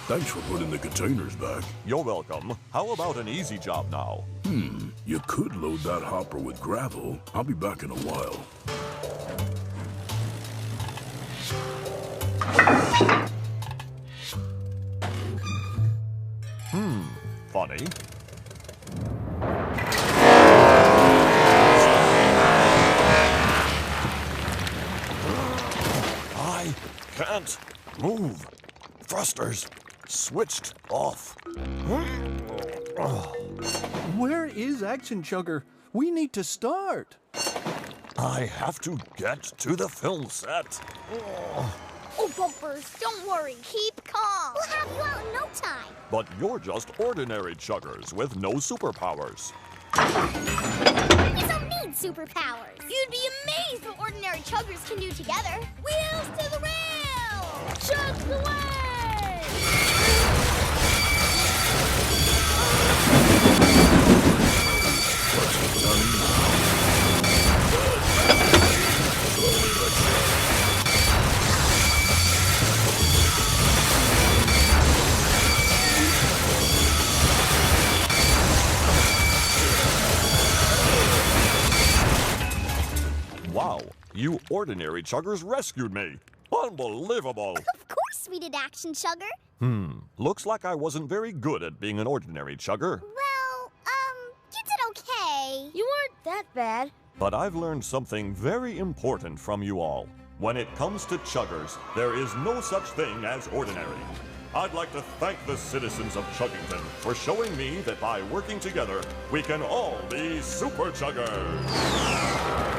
Thanks for putting the containers back. You're welcome. How about an easy job now? You could load that hopper with gravel. I'll be back in a while. Funny. I can't move. Thrusters switched off. Where is Action Chugger? We need to start. I have to get to the film set. Oh, Bumpers, don't worry. Keep calm. We'll have you out in no time. But you're just ordinary chuggers with no superpowers. You don't need superpowers. You'd be amazed what ordinary chuggers can do together. Wheels to the rail! Chug away! What's it done now? Wow, you ordinary chuggers rescued me. Unbelievable. Of course we did, Action Chugger. Looks like I wasn't very good at being an ordinary chugger. Well, you did okay. You weren't that bad. But I've learned something very important from you all. When it comes to chuggers, there is no such thing as ordinary. I'd like to thank the citizens of Chuggington for showing me that by working together, we can all be super chuggers.